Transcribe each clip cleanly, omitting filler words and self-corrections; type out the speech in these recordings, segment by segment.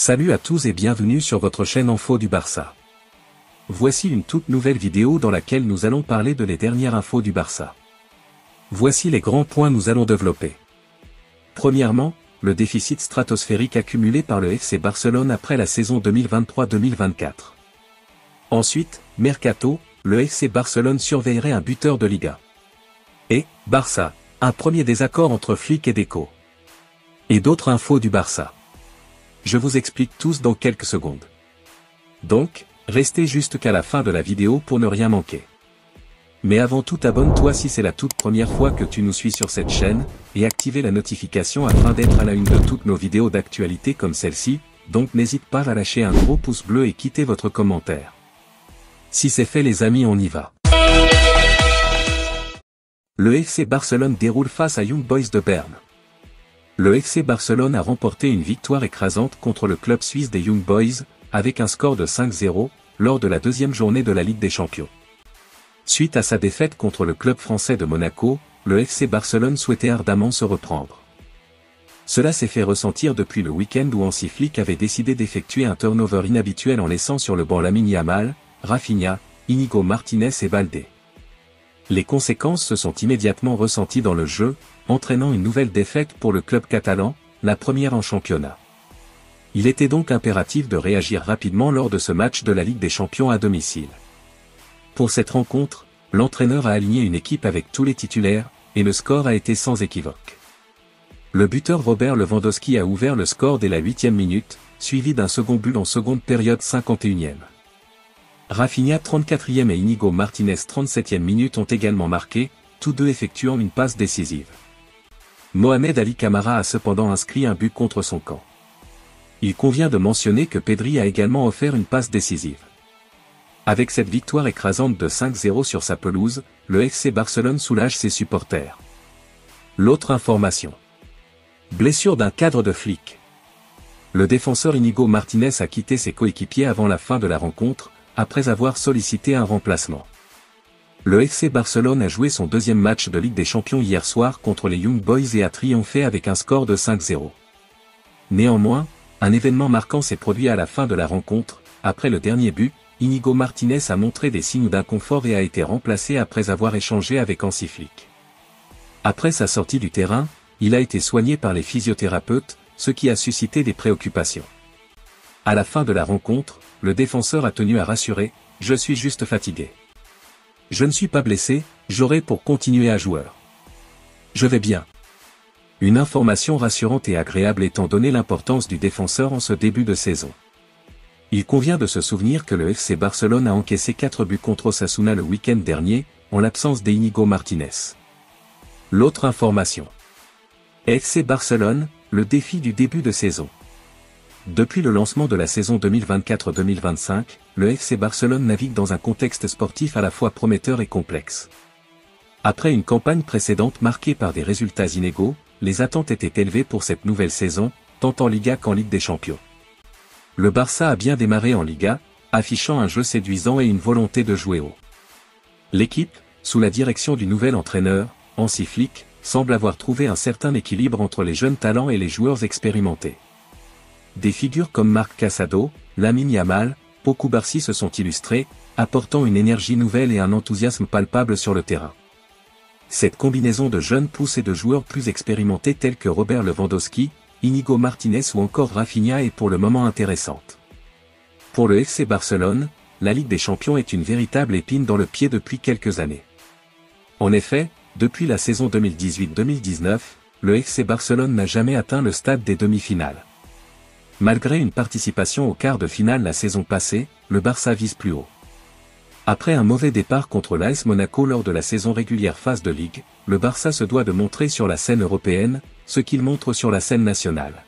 Salut à tous et bienvenue sur votre chaîne Info du Barça. Voici une toute nouvelle vidéo dans laquelle nous allons parler de les dernières infos du Barça. Voici les grands points nous allons développer. Premièrement, le déficit stratosphérique accumulé par le FC Barcelone après la saison 2023-2024. Ensuite, Mercato, le FC Barcelone surveillerait un buteur de Liga. Et, Barça, un premier désaccord entre Flick et Deco. Et d'autres infos du Barça. Je vous explique tous dans quelques secondes. Donc, restez jusqu'à la fin de la vidéo pour ne rien manquer. Mais avant tout, abonne-toi si c'est la toute première fois que tu nous suis sur cette chaîne, et activez la notification afin d'être à la une de toutes nos vidéos d'actualité comme celle-ci, donc n'hésite pas à lâcher un gros pouce bleu et quitter votre commentaire. Si c'est fait les amis, on y va. Le FC Barcelone déroule face à Young Boys de Berne. Le FC Barcelone a remporté une victoire écrasante contre le club suisse des Young Boys, avec un score de 5-0, lors de la deuxième journée de la Ligue des Champions. Suite à sa défaite contre le club français de Monaco, le FC Barcelone souhaitait ardemment se reprendre. Cela s'est fait ressentir depuis le week-end où Hansi Flick avait décidé d'effectuer un turnover inhabituel en laissant sur le banc Lamine Yamal, Rafinha, Inigo Martinez et Baldé. Les conséquences se sont immédiatement ressenties dans le jeu, entraînant une nouvelle défaite pour le club catalan, la première en championnat. Il était donc impératif de réagir rapidement lors de ce match de la Ligue des Champions à domicile. Pour cette rencontre, l'entraîneur a aligné une équipe avec tous les titulaires, et le score a été sans équivoque. Le buteur Robert Lewandowski a ouvert le score dès la 8e minute, suivi d'un second but en seconde période 51e. Rafinha 34e et Inigo Martinez 37e minute ont également marqué, tous deux effectuant une passe décisive. Mohamed Ali Camara a cependant inscrit un but contre son camp. Il convient de mentionner que Pedri a également offert une passe décisive. Avec cette victoire écrasante de 5-0 sur sa pelouse, le FC Barcelone soulage ses supporters. L'autre information. Blessure d'un cadre de Flick. Le défenseur Inigo Martinez a quitté ses coéquipiers avant la fin de la rencontre, après avoir sollicité un remplacement. Le FC Barcelone a joué son deuxième match de Ligue des Champions hier soir contre les Young Boys et a triomphé avec un score de 5-0. Néanmoins, un événement marquant s'est produit à la fin de la rencontre. Après le dernier but, Inigo Martinez a montré des signes d'inconfort et a été remplacé après avoir échangé avec Hansi Flick. Après sa sortie du terrain, il a été soigné par les physiothérapeutes, ce qui a suscité des préoccupations. À la fin de la rencontre, le défenseur a tenu à rassurer « Je suis juste fatigué. Je ne suis pas blessé, j'aurai pour continuer à jouer. Je vais bien. » Une information rassurante et agréable étant donné l'importance du défenseur en ce début de saison. Il convient de se souvenir que le FC Barcelone a encaissé 4 buts contre Osasuna le week-end dernier, en l'absence d'Inigo Martinez. L'autre information. FC Barcelone, le défi du début de saison. Depuis le lancement de la saison 2024-2025, le FC Barcelone navigue dans un contexte sportif à la fois prometteur et complexe. Après une campagne précédente marquée par des résultats inégaux, les attentes étaient élevées pour cette nouvelle saison, tant en Liga qu'en Ligue des Champions. Le Barça a bien démarré en Liga, affichant un jeu séduisant et une volonté de jouer haut. L'équipe, sous la direction du nouvel entraîneur, Hansi Flick, semble avoir trouvé un certain équilibre entre les jeunes talents et les joueurs expérimentés. Des figures comme Marc Casado, Lamine Yamal, Pau Cubarsí se sont illustrées, apportant une énergie nouvelle et un enthousiasme palpable sur le terrain. Cette combinaison de jeunes pousses et de joueurs plus expérimentés tels que Robert Lewandowski, Inigo Martinez ou encore Rafinha est pour le moment intéressante. Pour le FC Barcelone, la Ligue des Champions est une véritable épine dans le pied depuis quelques années. En effet, depuis la saison 2018-2019, le FC Barcelone n'a jamais atteint le stade des demi-finales. Malgré une participation au quart de finale la saison passée, le Barça vise plus haut. Après un mauvais départ contre l'AS Monaco lors de la saison régulière phase de Ligue, le Barça se doit de montrer sur la scène européenne, ce qu'il montre sur la scène nationale.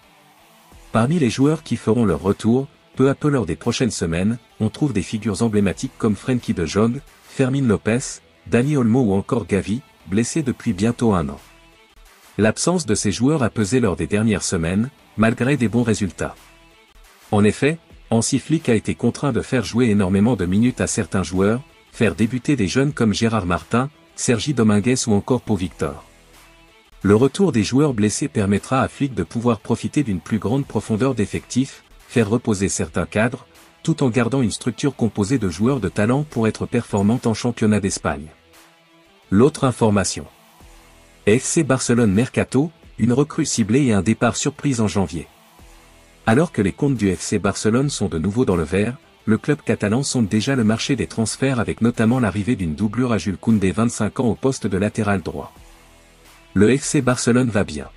Parmi les joueurs qui feront leur retour, peu à peu lors des prochaines semaines, on trouve des figures emblématiques comme Frenkie de Jong, Fermín López, Dani Olmo ou encore Gavi, blessés depuis bientôt un an. L'absence de ces joueurs a pesé lors des dernières semaines, malgré des bons résultats. En effet, Hansi Flick a été contraint de faire jouer énormément de minutes à certains joueurs, faire débuter des jeunes comme Gérard Martin, Sergi Dominguez ou encore Pau Victor. Le retour des joueurs blessés permettra à Flick de pouvoir profiter d'une plus grande profondeur d'effectifs, faire reposer certains cadres, tout en gardant une structure composée de joueurs de talent pour être performante en championnat d'Espagne. L'autre information. FC Barcelone Mercato, une recrue ciblée et un départ surprise en janvier. Alors que les comptes du FC Barcelone sont de nouveau dans le vert, le club catalan sonde déjà le marché des transferts avec notamment l'arrivée d'une doublure à Jules Koundé 25 ans au poste de latéral droit. Le FC Barcelone va bien.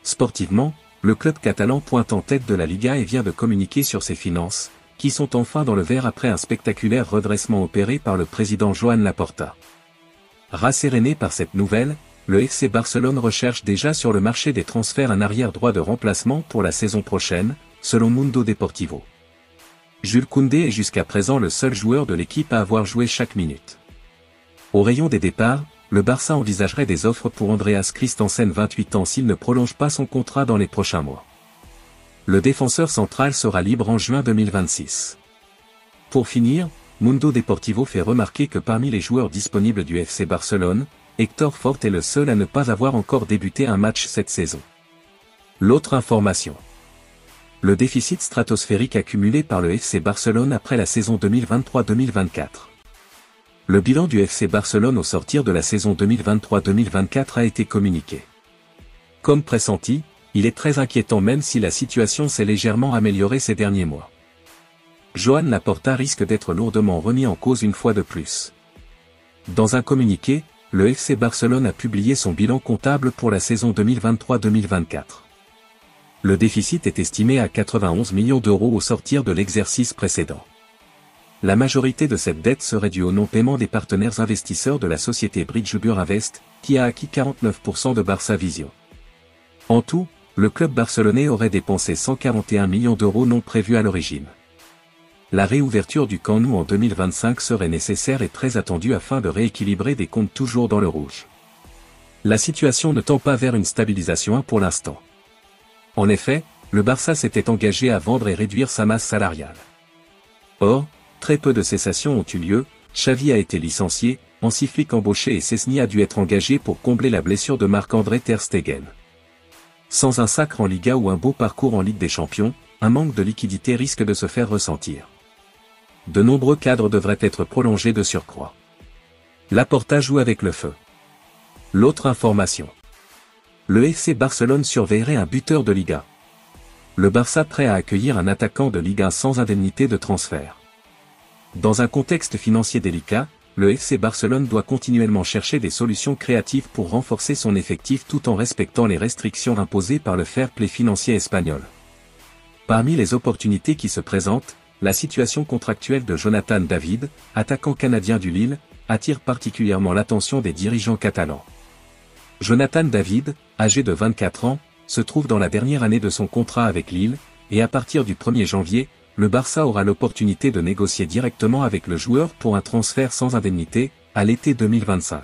Sportivement, le club catalan pointe en tête de la Liga et vient de communiquer sur ses finances, qui sont enfin dans le vert après un spectaculaire redressement opéré par le président Joan Laporta. Rasséréné par cette nouvelle, le FC Barcelone recherche déjà sur le marché des transferts un arrière droit de remplacement pour la saison prochaine, selon Mundo Deportivo. Jules Koundé est jusqu'à présent le seul joueur de l'équipe à avoir joué chaque minute. Au rayon des départs, le Barça envisagerait des offres pour Andreas Christensen 28 ans s'il ne prolonge pas son contrat dans les prochains mois. Le défenseur central sera libre en juin 2026. Pour finir, Mundo Deportivo fait remarquer que parmi les joueurs disponibles du FC Barcelone, Héctor Fort est le seul à ne pas avoir encore débuté un match cette saison. L'autre information. Le déficit stratosphérique accumulé par le FC Barcelone après la saison 2023-2024. Le bilan du FC Barcelone au sortir de la saison 2023-2024 a été communiqué. Comme pressenti, il est très inquiétant même si la situation s'est légèrement améliorée ces derniers mois. Joan Laporta risque d'être lourdement remis en cause une fois de plus. Dans un communiqué, le FC Barcelone a publié son bilan comptable pour la saison 2023-2024. Le déficit est estimé à 91 millions d'euros au sortir de l'exercice précédent. La majorité de cette dette serait due au non-paiement des partenaires investisseurs de la société Bridge Buravest, qui a acquis 49% de Barça Vision. En tout, le club barcelonais aurait dépensé 141 millions d'euros non prévus à l'origine. La réouverture du Camp Nou en 2025 serait nécessaire et très attendue afin de rééquilibrer des comptes toujours dans le rouge. La situation ne tend pas vers une stabilisation pour l'instant. En effet, le Barça s'était engagé à vendre et réduire sa masse salariale. Or, très peu de cessations ont eu lieu, Xavi a été licencié, Hansi Flick embauché et Szczęsny a dû être engagé pour combler la blessure de Marc-André ter Stegen. Sans un sacre en Liga ou un beau parcours en Ligue des Champions, un manque de liquidité risque de se faire ressentir. De nombreux cadres devraient être prolongés de surcroît. Laporta joue avec le feu. L'autre information. Le FC Barcelone surveillerait un buteur de Liga. Le Barça prêt à accueillir un attaquant de Ligue 1 sans indemnité de transfert. Dans un contexte financier délicat, le FC Barcelone doit continuellement chercher des solutions créatives pour renforcer son effectif tout en respectant les restrictions imposées par le fair play financier espagnol. Parmi les opportunités qui se présentent, la situation contractuelle de Jonathan David, attaquant canadien du Lille, attire particulièrement l'attention des dirigeants catalans. Jonathan David, âgé de 24 ans, se trouve dans la dernière année de son contrat avec Lille, et à partir du 1er janvier, le Barça aura l'opportunité de négocier directement avec le joueur pour un transfert sans indemnité, à l'été 2025.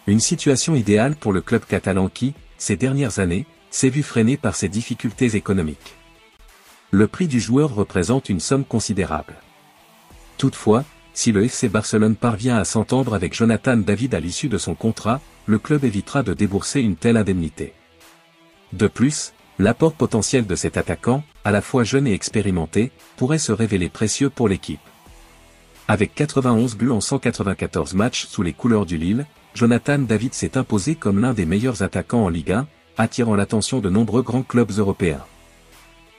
Une situation idéale pour le club catalan qui, ces dernières années, s'est vu freiné par ses difficultés économiques. Le prix du joueur représente une somme considérable. Toutefois, si le FC Barcelone parvient à s'entendre avec Jonathan David à l'issue de son contrat, le club évitera de débourser une telle indemnité. De plus, l'apport potentiel de cet attaquant, à la fois jeune et expérimenté, pourrait se révéler précieux pour l'équipe. Avec 91 buts en 194 matchs sous les couleurs du Lille, Jonathan David s'est imposé comme l'un des meilleurs attaquants en Ligue 1, attirant l'attention de nombreux grands clubs européens.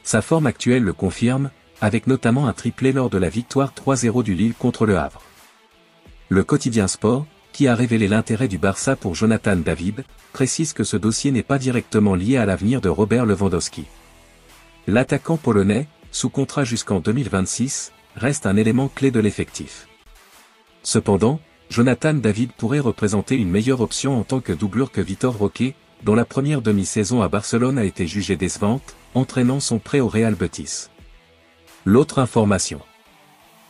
Sa forme actuelle le confirme, avec notamment un triplé lors de la victoire 3-0 du Lille contre le Havre. Le quotidien Sport, qui a révélé l'intérêt du Barça pour Jonathan David, précise que ce dossier n'est pas directement lié à l'avenir de Robert Lewandowski. L'attaquant polonais, sous contrat jusqu'en 2026, reste un élément clé de l'effectif. Cependant, Jonathan David pourrait représenter une meilleure option en tant que doublure que Vitor Roque, dont la première demi-saison à Barcelone a été jugée décevante, entraînant son prêt au Real Betis. L'autre information.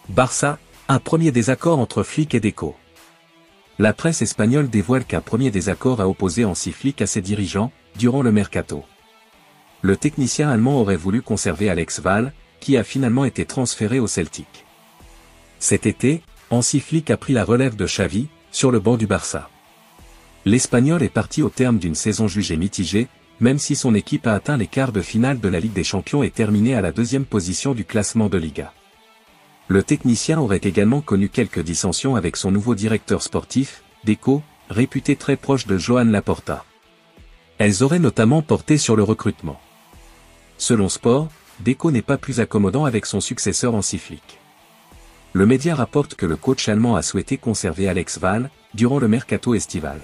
Barça, un premier désaccord entre Flick et Deco. La presse espagnole dévoile qu'un premier désaccord a opposé Hansi Flick à ses dirigeants, durant le mercato. Le technicien allemand aurait voulu conserver Alex Val, qui a finalement été transféré au Celtic. Cet été, Hansi Flick a pris la relève de Xavi, sur le banc du Barça. L'Espagnol est parti au terme d'une saison jugée mitigée, même si son équipe a atteint les quarts de finale de la Ligue des Champions et terminé à la 2e position du classement de Liga. Le technicien aurait également connu quelques dissensions avec son nouveau directeur sportif, Deco, réputé très proche de Joan Laporta. Elles auraient notamment porté sur le recrutement. Selon Sport, Deco n'est pas plus accommodant avec son successeur Hansi Flick. Le média rapporte que le coach allemand a souhaité conserver Alex Wahl durant le mercato estival.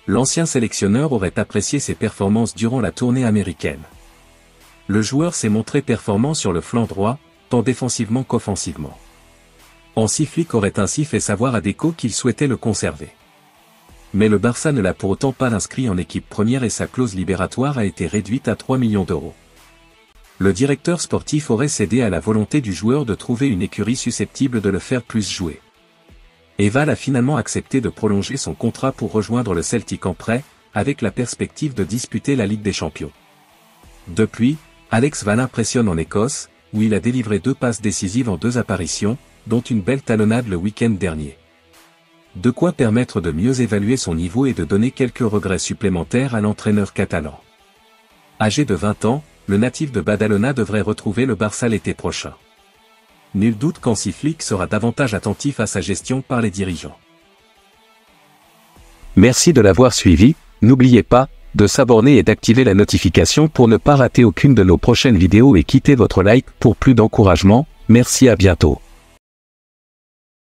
L'ancien sélectionneur aurait apprécié ses performances durant la tournée américaine. Le joueur s'est montré performant sur le flanc droit, tant défensivement qu'offensivement. Hansi Flick aurait ainsi fait savoir à Deco qu'il souhaitait le conserver. Mais le Barça ne l'a pour autant pas inscrit en équipe première et sa clause libératoire a été réduite à 3 millions d'euros. Le directeur sportif aurait cédé à la volonté du joueur de trouver une écurie susceptible de le faire plus jouer. Et Wahl a finalement accepté de prolonger son contrat pour rejoindre le Celtic en prêt, avec la perspective de disputer la Ligue des Champions. Depuis, Alex Wahl impressionne en Écosse, où il a délivré 2 passes décisives en 2 apparitions, dont une belle talonnade le week-end dernier. De quoi permettre de mieux évaluer son niveau et de donner quelques regrets supplémentaires à l'entraîneur catalan. Âgé de 20 ans, le natif de Badalona devrait retrouver le Barça l'été prochain. Nul doute qu'Hansi Flick sera davantage attentif à sa gestion par les dirigeants. Merci de l'avoir suivi, n'oubliez pas de s'abonner et d'activer la notification pour ne pas rater aucune de nos prochaines vidéos et quittez votre like pour plus d'encouragement, merci à bientôt.